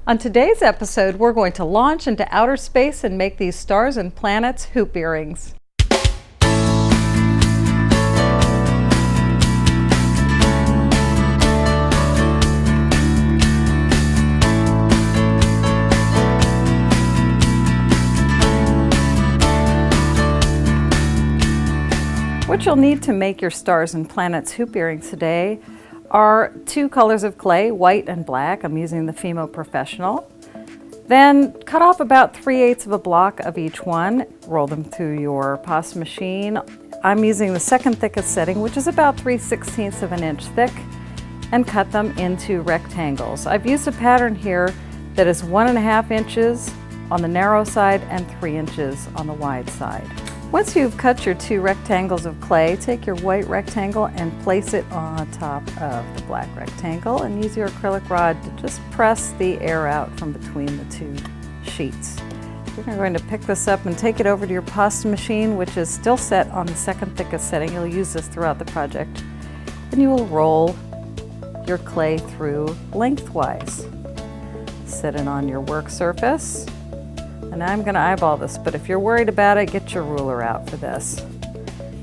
On today's episode, we're going to launch into outer space and make these stars and planets hoop earrings. What you'll need to make your stars and planets hoop earrings today are 2 colors of clay, white and black. I'm using the Fimo Professional. Then cut off about 3/8 of a block of each one. Roll them through your pasta machine. I'm using the second thickest setting, which is about 3/16 of an inch thick, and cut them into rectangles. I've used a pattern here that is 1.5 inches on the narrow side and 3 inches on the wide side. Once you've cut your 2 rectangles of clay, take your white rectangle and place it on top of the black rectangle and use your acrylic rod to just press the air out from between the 2 sheets. You're going to pick this up and take it over to your pasta machine, which is still set on the second thickest setting. You'll use this throughout the project. And you will roll your clay through lengthwise. Set it on your work surface. And I'm going to eyeball this, but if you're worried about it, get your ruler out for this.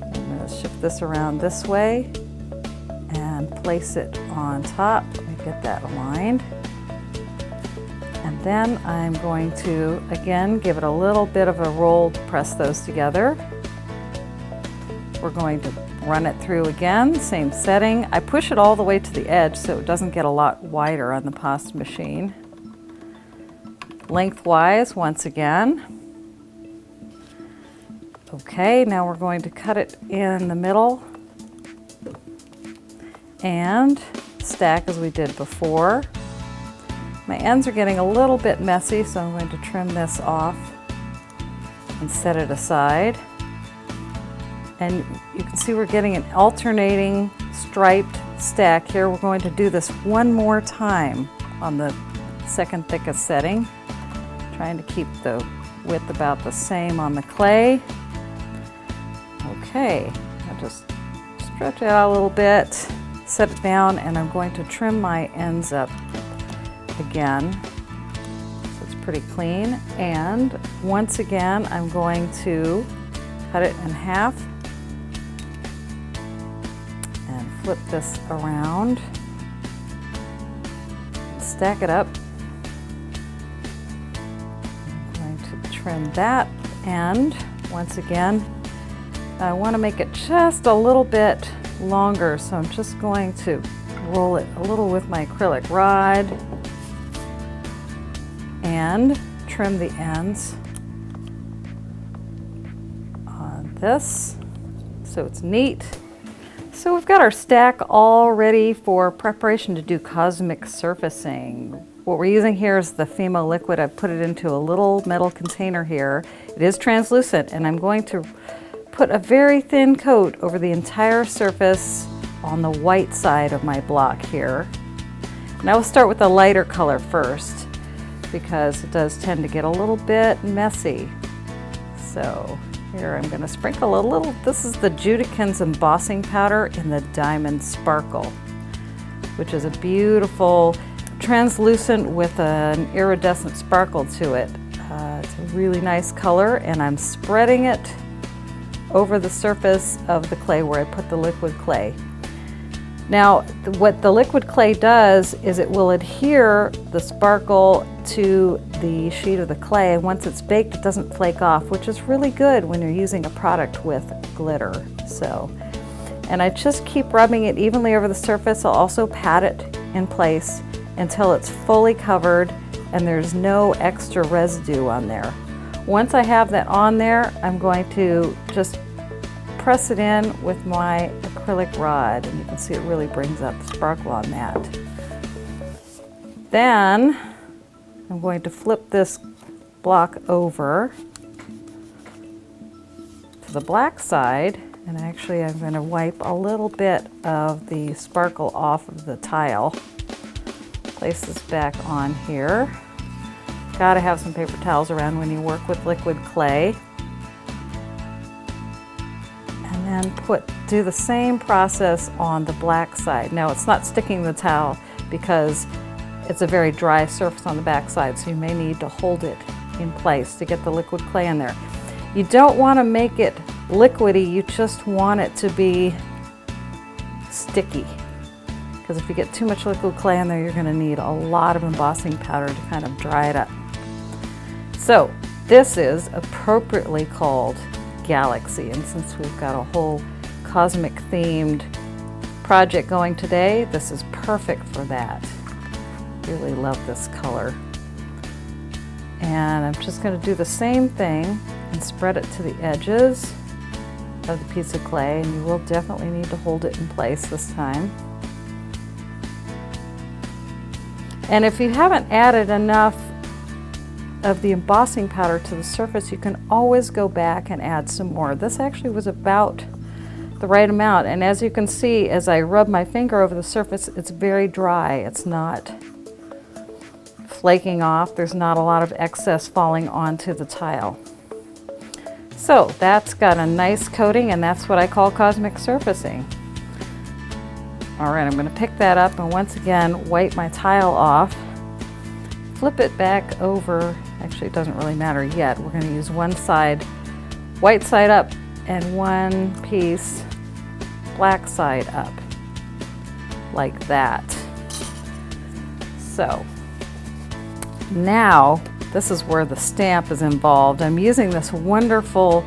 I'm going to shift this around this way and place it on top. Let me get that aligned. And then I'm going to, again, give it a little bit of a roll to press those together. We're going to run it through again, same setting. I push it all the way to the edge so it doesn't get a lot wider on the pasta machine. Lengthwise once again. Okay, now we're going to cut it in the middle and stack as we did before. My ends are getting a little bit messy, so I'm going to trim this off and set it aside. And you can see we're getting an alternating striped stack here. We're going to do this one more time on the second thickest setting. Trying to keep the width about the same on the clay. Okay, I'll just stretch it out a little bit, set it down, and I'm going to trim my ends up again. So it's pretty clean. And once again, I'm going to cut it in half and flip this around, stack it up. Trim that end. Once again, I want to make it just a little bit longer, so I'm just going to roll it a little with my acrylic rod and trim the ends on this so it's neat. So we've got our stack all ready for preparation to do cosmic surfacing. What we're using here is the Fimo liquid. I've put it into a little metal container here. It is translucent, and I'm going to put a very thin coat over the entire surface on the white side of my block here. And I will start with the lighter color first because it does tend to get a little bit messy. So here I'm going to sprinkle a little. This is the Judikins embossing powder in the Diamond Sparkle, which is a beautiful translucent with an iridescent sparkle to it. It's a really nice color, and I'm spreading it over the surface of the clay where I put the liquid clay. Now, what the liquid clay does is it will adhere the sparkle to the sheet of the clay, and once it's baked, it doesn't flake off, which is really good when you're using a product with glitter. And I just keep rubbing it evenly over the surface. I'll also pat it in place until it's fully covered and there's no extra residue on there. Once I have that on there, I'm going to just press it in with my acrylic rod, and you can see it really brings out the sparkle on that. Then I'm going to flip this block over to the black side, and actually I'm going to wipe a little bit of the sparkle off of the tile. Place this back on here. Got to have some paper towels around when you work with liquid clay. And then do the same process on the black side. Now it's not sticking the towel because it's a very dry surface on the back side, so you may need to hold it in place to get the liquid clay in there. You don't want to make it liquidy, you just want it to be sticky. Because if you get too much liquid clay in there, you're going to need a lot of embossing powder to kind of dry it up. So this is appropriately called Galaxy, and since we've got a whole cosmic themed project going today, this is perfect for that. Really love this color. And I'm just going to do the same thing and spread it to the edges of the piece of clay, and you will definitely need to hold it in place this time. And if you haven't added enough of the embossing powder to the surface, you can always go back and add some more. This actually was about the right amount, and as you can see, as I rub my finger over the surface, it's very dry. It's not flaking off. There's not a lot of excess falling onto the tile. So that's got a nice coating, and that's what I call cosmic surfacing. All right, I'm going to pick that up and once again wipe my tile off, flip it back over. Actually, it doesn't really matter yet. We're going to use one side, white side up, and one piece black side up, like that. So now this is where the stamp is involved. I'm using this wonderful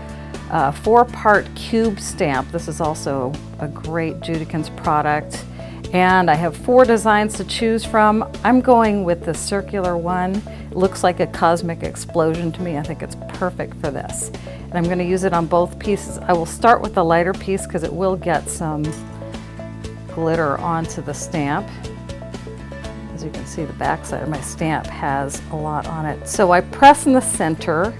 4-part cube stamp. This is also a great Judikins product, and I have 4 designs to choose from. I'm going with the circular one. It looks like a cosmic explosion to me. I think it's perfect for this, and I'm going to use it on both pieces. I will start with the lighter piece because it will get some glitter onto the stamp. As you can see, the back side of my stamp has a lot on it. So I press in the center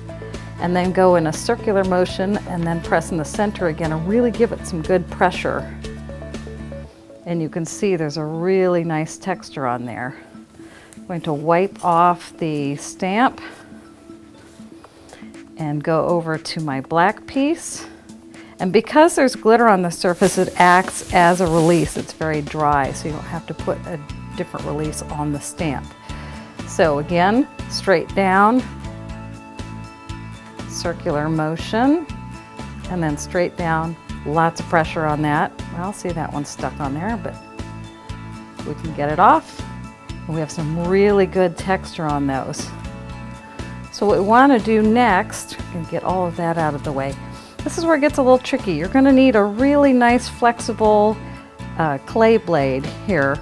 and then go in a circular motion and then press in the center again and really give it some good pressure. And you can see there's a really nice texture on there. I'm going to wipe off the stamp and go over to my black piece. And because there's glitter on the surface, it acts as a release. It's very dry, so you don't have to put a different release on the stamp. So again, straight down, circular motion, and then straight down, lots of pressure on that. Well, see, that one's stuck on there, but we can get it off. We have some really good texture on those. So what we want to do next, and get all of that out of the way, this is where it gets a little tricky. You're going to need a really nice flexible clay blade here.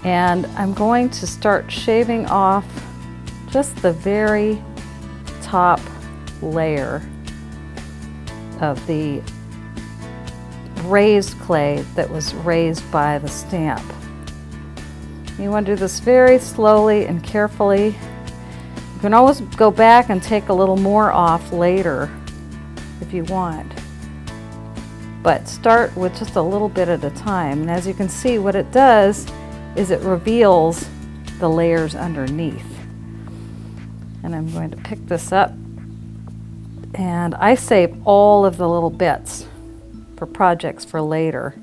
And I'm going to start shaving off just the very top layer of the raised clay that was raised by the stamp. You want to do this very slowly and carefully. You can always go back and take a little more off later if you want, but start with just a little bit at a time. And as you can see, what it does is it reveals the layers underneath. And I'm going to pick this up, and I save all of the little bits for projects for later.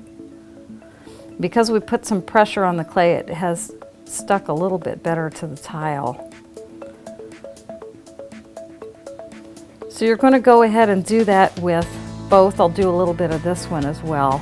Because we put some pressure on the clay, it has stuck a little bit better to the tile. So you're going to go ahead and do that with both. I'll do a little bit of this one as well.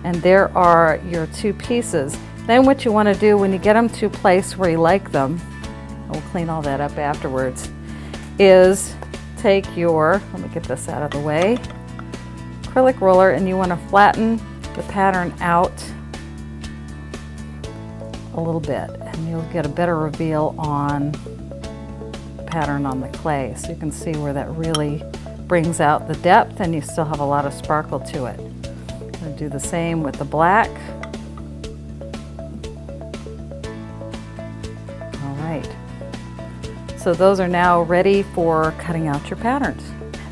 And there are your 2 pieces. Then what you want to do when you get them to a place where you like them, and we'll clean all that up afterwards, is take your, let me get this out of the way, acrylic roller, and you want to flatten the pattern out a little bit, and you'll get a better reveal on the pattern on the clay. So you can see where that really brings out the depth, and you still have a lot of sparkle to it. I'm going to do the same with the black. All right. So those are now ready for cutting out your patterns.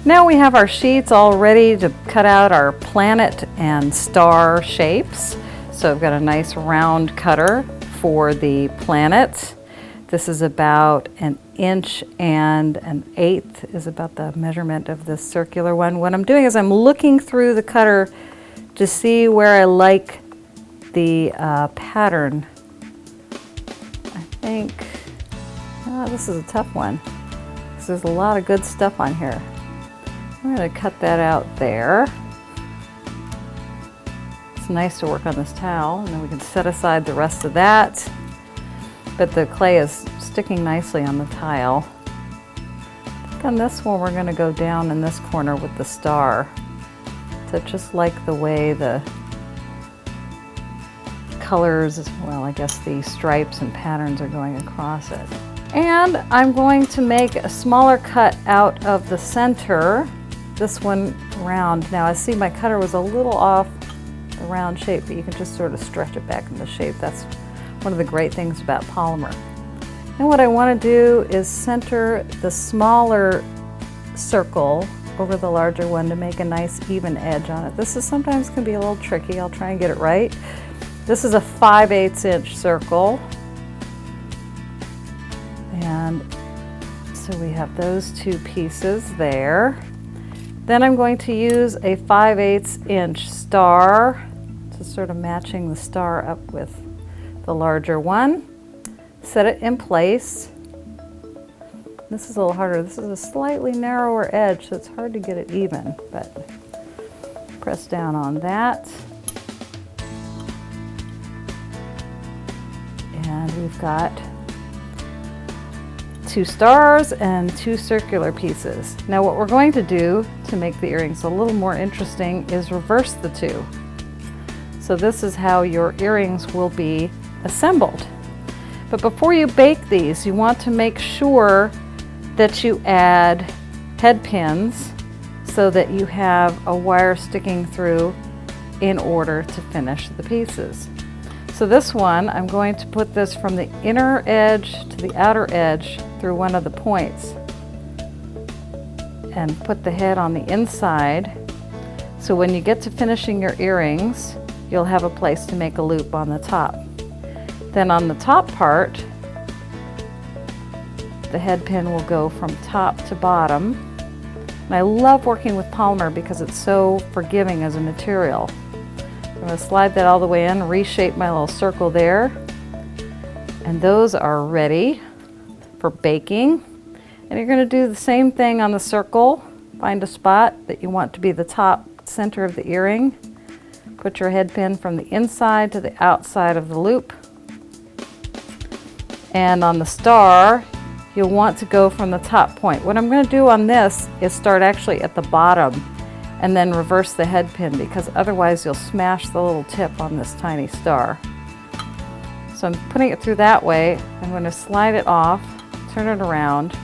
Now we have our sheets all ready to cut out our planet and star shapes. So I've got a nice round cutter for the planet. This is about 1 inch and an eighth is about the measurement of this circular one. What I'm doing is I'm looking through the cutter to see where I like the pattern. I think, this is a tough one because there's a lot of good stuff on here. I'm going to cut that out there. It's nice to work on this towel, and then we can set aside the rest of that. But the clay is sticking nicely on the tile. I think on this one we're going to go down in this corner with the star. So just like the way the colors, well, I guess the stripes and patterns are going across it. And I'm going to make a smaller cut out of the center, this one round. Now I see my cutter was a little off the round shape, but you can just sort of stretch it back into shape. That's one of the great things about polymer. And what I want to do is center the smaller circle over the larger one to make a nice even edge on it. This is sometimes can be a little tricky. I'll try and get it right. This is a 5/8 inch circle. And so we have those two pieces there. Then I'm going to use a 5/8 inch star, just sort of matching the star up with the larger one. Set it in place. This is a little harder. This is a slightly narrower edge, so it's hard to get it even, but press down on that. And we've got two stars and two circular pieces. Now what we're going to do to make the earrings a little more interesting is reverse the two. So this is how your earrings will be assembled. But before you bake these, you want to make sure that you add head pins so that you have a wire sticking through in order to finish the pieces. So this one, I'm going to put this from the inner edge to the outer edge through one of the points and put the head on the inside. So when you get to finishing your earrings, you'll have a place to make a loop on the top. Then on the top part, the head pin will go from top to bottom. And I love working with polymer because it's so forgiving as a material. I'm going to slide that all the way in, reshape my little circle there. And those are ready for baking. And you're going to do the same thing on the circle. Find a spot that you want to be the top center of the earring. Put your head pin from the inside to the outside of the loop. And on the star, you'll want to go from the top point. What I'm going to do on this is start actually at the bottom and then reverse the head pin, because otherwise you'll smash the little tip on this tiny star. So I'm putting it through that way. I'm going to slide it off, turn it around,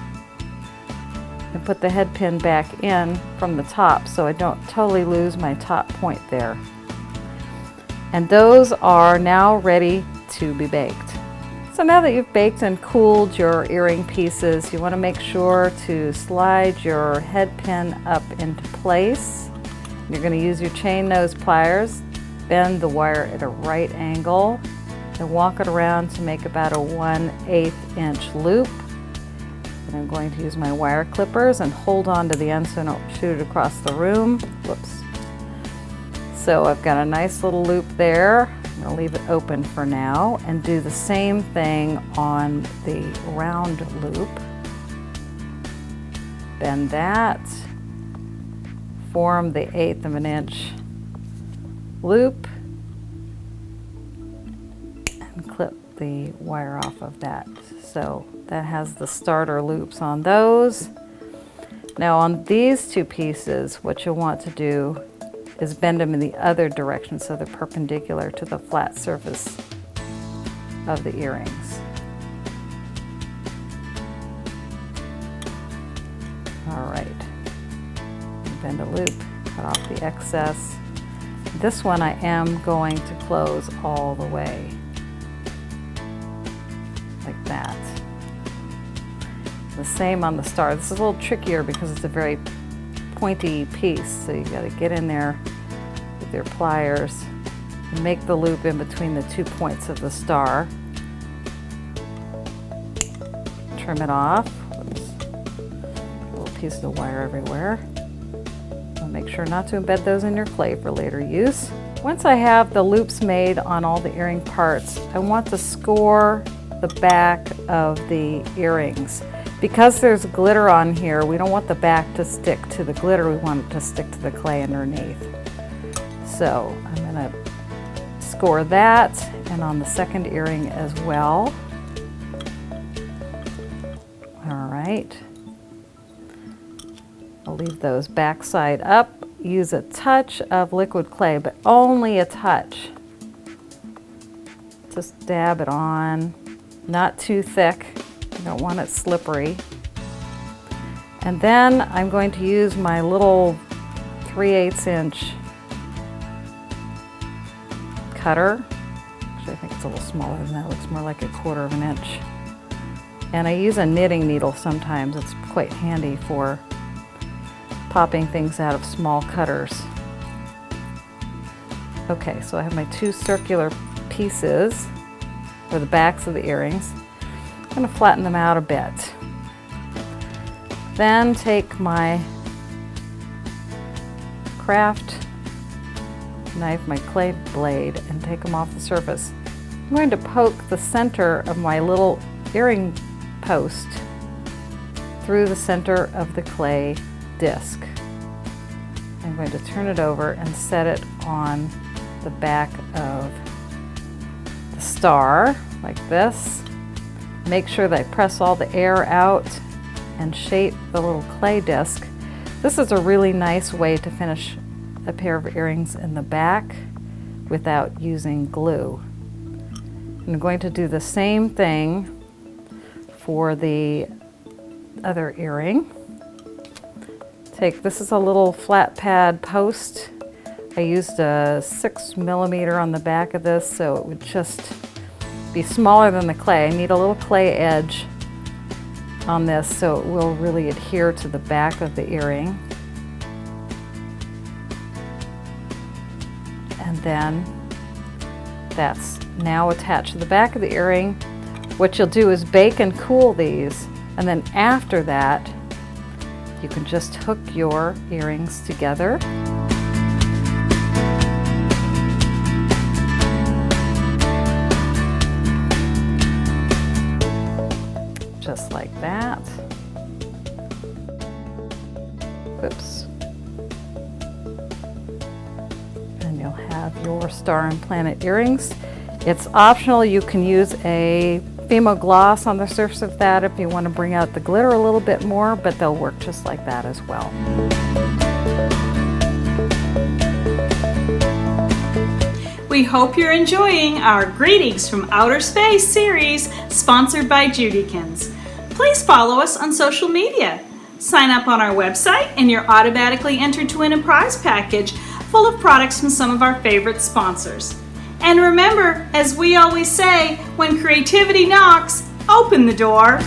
and put the head pin back in from the top so I don't totally lose my top point there. And those are now ready to be baked. So now that you've baked and cooled your earring pieces, you want to make sure to slide your head pin up into place. You're going to use your chain nose pliers, bend the wire at a right angle, and walk it around to make about a 1/8 inch loop. And I'm going to use my wire clippers and hold on to the end so I don't shoot it across the room. Whoops. So I've got a nice little loop there. I'm going to leave it open for now and do the same thing on the round loop. Bend that, form the 1/8 of an inch loop, and clip the wire off of that. So that has the starter loops on those. Now on these two pieces, what you'll want to do is bend them in the other direction so they're perpendicular to the flat surface of the earrings. All right, bend a loop, cut off the excess. This one I am going to close all the way, like that. The same on the star. This is a little trickier because it's a very pointy piece, so you got to get in there with your pliers and make the loop in between the 2 points of the star. Trim it off pieces of wire everywhere. So make sure not to embed those in your clay for later use. Once I have the loops made on all the earring parts, I want to score the back of the earrings. Because there's glitter on here, we don't want the back to stick to the glitter, we want it to stick to the clay underneath. So I'm going to score that, and on the second earring as well. All right. I'll leave those backside up. Use a touch of liquid clay, but only a touch. Just dab it on, not too thick. You don't want it slippery. And then I'm going to use my little 3/8 inch cutter. Actually, I think it's a little smaller than that. It looks more like a 1/4 inch. And I use a knitting needle sometimes. It's quite handy for popping things out of small cutters. Okay, so I have my 2 circular pieces for the backs of the earrings. I'm going to flatten them out a bit. Then take my craft knife, my clay blade, and take them off the surface. I'm going to poke the center of my little earring post through the center of the clay disc. I'm going to turn it over and set it on the back of the star like this. Make sure that I press all the air out and shape the little clay disc. This is a really nice way to finish a pair of earrings in the back without using glue. I'm going to do the same thing for the other earring. This is a little flat pad post. I used a 6mm on the back of this so it would just be smaller than the clay. I need a little clay edge on this so it will really adhere to the back of the earring. And then that's now attached to the back of the earring. What you'll do is bake and cool these, and then after that you can just hook your earrings together. Just like that. Oops. And you'll have your star and planet earrings. It's optional. You can use a Fimo gloss on the surface of that if you want to bring out the glitter a little bit more, but they'll work just like that as well. We hope you're enjoying our Greetings from Outer Space series sponsored by Judykins. Please follow us on social media. Sign up on our website and you're automatically entered to win a prize package full of products from some of our favorite sponsors. And remember, as we always say, when creativity knocks, open the door.